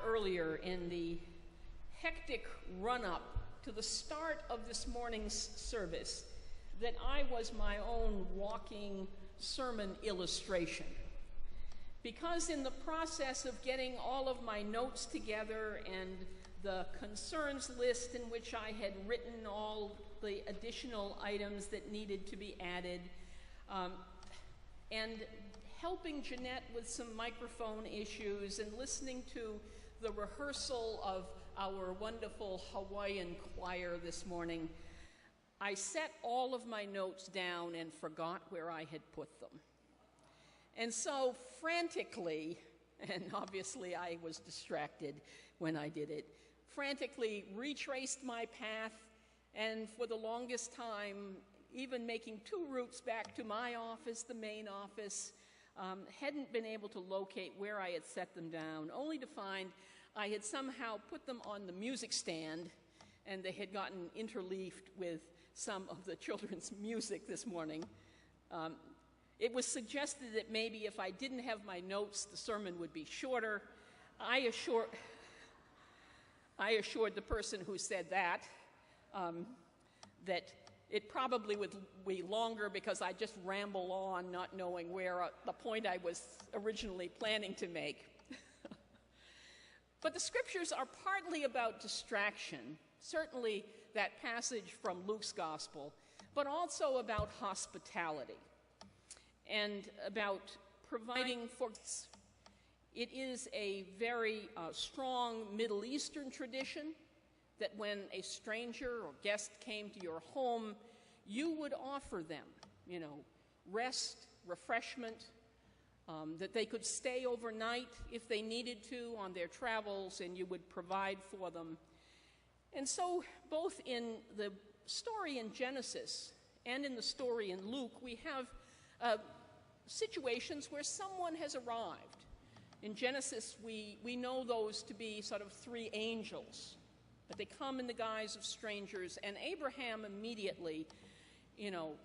Earlier in the hectic run-up to the start of this morning's service that I was my own walking sermon illustration. Because in the process of getting all of my notes together and the concerns list in which I had written all the additional items that needed to be added, and helping Jeanette with some microphone issues and listening to the rehearsal of our wonderful Hawaiian choir this morning, I set all of my notes down and forgot where I had put them. And so frantically, and obviously I was distracted when I did it, frantically retraced my path, and for the longest time, even making 2 routes back to my office, the main office, hadn't been able to locate where I had set them down, only to find I had somehow put them on the music stand, and they had gotten interleaved with some of the children's music this morning. It was suggested that maybe if I didn't have my notes, the sermon would be shorter. I assured the person who said that that it probably would be longer because I just ramble on, not knowing where the point I was originally planning to make. But the scriptures are partly about distraction, certainly that passage from Luke's gospel, but also about hospitality and about providing for. It is a very strong Middle Eastern tradition that when a stranger or guest came to your home, you would offer them, rest, refreshment, that they could stay overnight if they needed to on their travels, and you would provide for them. And so both in the story in Genesis and in the story in Luke, we have situations where someone has arrived. In Genesis, we know those to be sort of 3 angels, but they come in the guise of strangers, and Abraham immediately,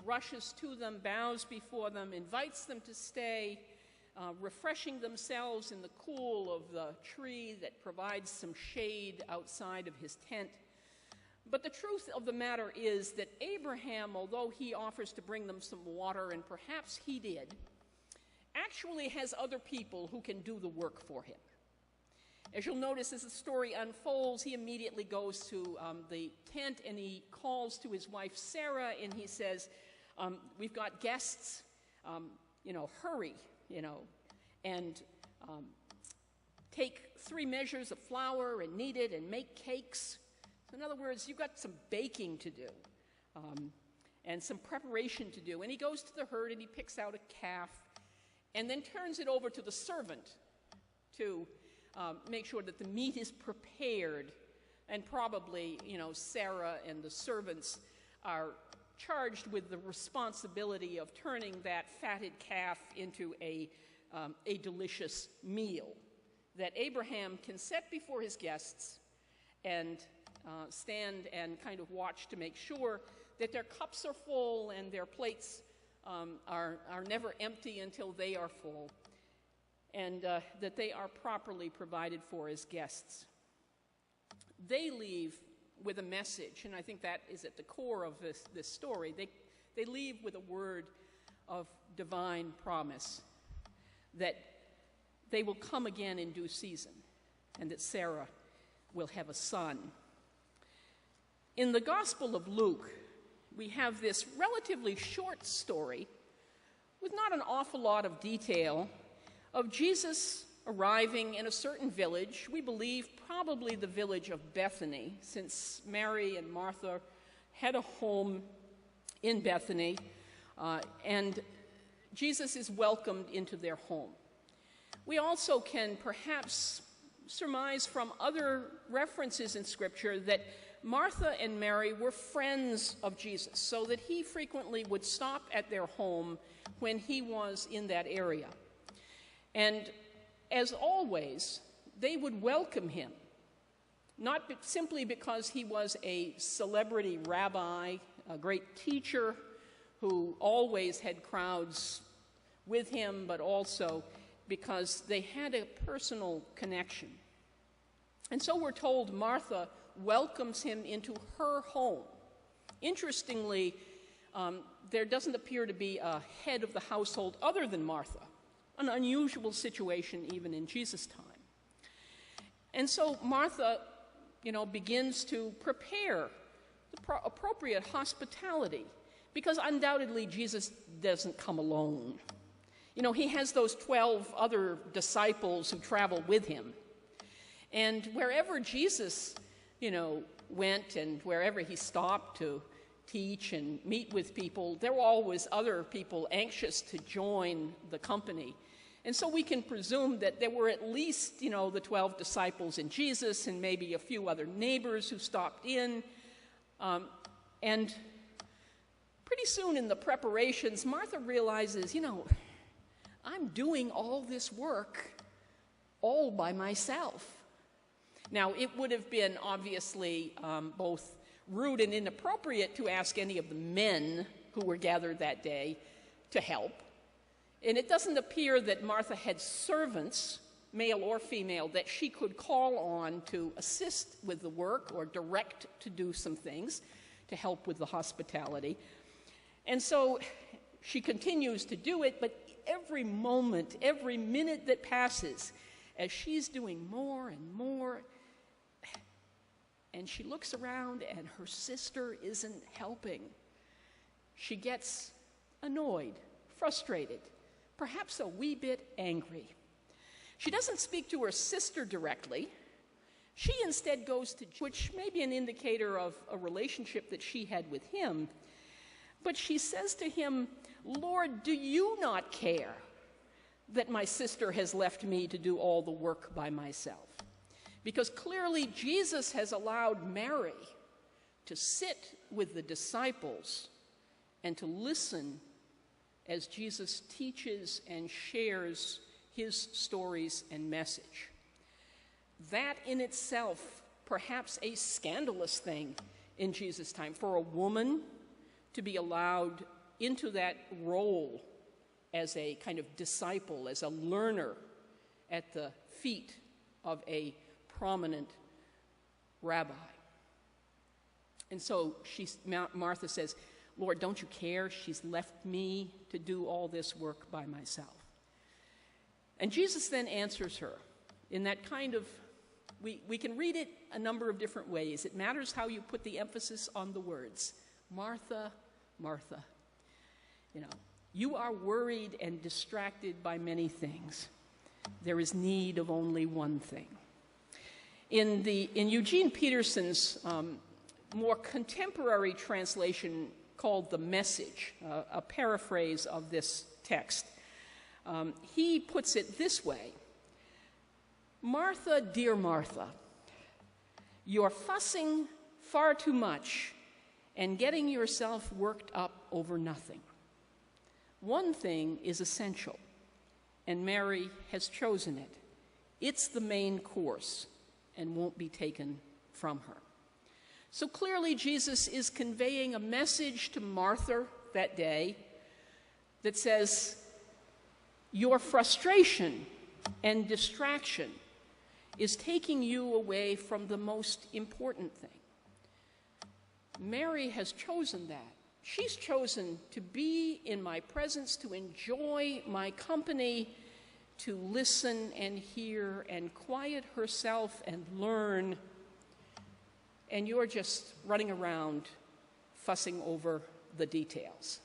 rushes to them, bows before them, invites them to stay, refreshing themselves in the cool of the tree that provides some shade outside of his tent. But the truth of the matter is that Abraham, although he offers to bring them some water, and perhaps he did, actually has other people who can do the work for him. As you'll notice, as the story unfolds, he immediately goes to the tent and he calls to his wife Sarah and he says, we've got guests, hurry, and take 3 measures of flour and knead it and make cakes. So in other words, you've got some baking to do and some preparation to do. And he goes to the herd and he picks out a calf and then turns it over to the servant to make sure that the meat is prepared. And probably, Sarah and the servants are charged with the responsibility of turning that fatted calf into a delicious meal that Abraham can set before his guests and stand and kind of watch to make sure that their cups are full and their plates are never empty until they are full, and that they are properly provided for as guests. They leave with a message, and I think that is at the core of this story. They leave with a word of divine promise that they will come again in due season and that Sarah will have a son. In the Gospel of Luke, we have this relatively short story with not an awful lot of detail of Jesus arriving in a certain village, we believe probably the village of Bethany, since Mary and Martha had a home in Bethany, and Jesus is welcomed into their home. We also can perhaps surmise from other references in Scripture that Martha and Mary were friends of Jesus, so that he frequently would stop at their home when he was in that area. And as always, they would welcome him, not simply because he was a celebrity rabbi, a great teacher who always had crowds with him, but also because they had a personal connection. And so we're told Martha welcomes him into her home. Interestingly, there doesn't appear to be a head of the household other than Martha, an unusual situation even in Jesus' time. And so Martha, begins to prepare the appropriate hospitality, because undoubtedly Jesus doesn't come alone. He has those 12 other disciples who travel with him. And wherever Jesus, went and wherever he stopped to teach and meet with people, there were always other people anxious to join the company. And so we can presume that there were at least, the 12 disciples and Jesus and maybe a few other neighbors who stopped in. And pretty soon in the preparations, Martha realizes, I'm doing all this work all by myself. Now, it would have been obviously both rude and inappropriate to ask any of the men who were gathered that day to help. And it doesn't appear that Martha had servants, male or female, that she could call on to assist with the work or direct to do some things to help with the hospitality. And so she continues to do it, but every moment, every minute that passes, as she's doing more and more, and she looks around and her sister isn't helping, she gets annoyed, frustrated, perhaps a wee bit angry. She doesn't speak to her sister directly. She instead goes to, which may be an indicator of a relationship that she had with him, but she says to him, "Lord, do you not care that my sister has left me to do all the work by myself?" Because clearly Jesus has allowed Mary to sit with the disciples and to listen as Jesus teaches and shares his stories and message. That in itself, perhaps a scandalous thing in Jesus' time, for a woman to be allowed into that role as a kind of disciple, as a learner at the feet of a prominent rabbi. And so Martha says, "Lord, don't you care? She's left me to do all this work by myself." And Jesus then answers her in that kind of, we can read it a number of different ways. It matters how you put the emphasis on the words. Martha, Martha, you are worried and distracted by many things. There is need of only one thing. In Eugene Peterson's more contemporary translation called The Message, a paraphrase of this text, he puts it this way: "Martha, dear Martha, you're fussing far too much and getting yourself worked up over nothing. One thing is essential, and Mary has chosen it. It's the main course and won't be taken from her." So clearly Jesus is conveying a message to Martha that day that says, your frustration and distraction is taking you away from the most important thing. Mary has chosen that. She's chosen to be in my presence, to enjoy my company, to listen and hear and quiet herself and learn, and you're just running around fussing over the details.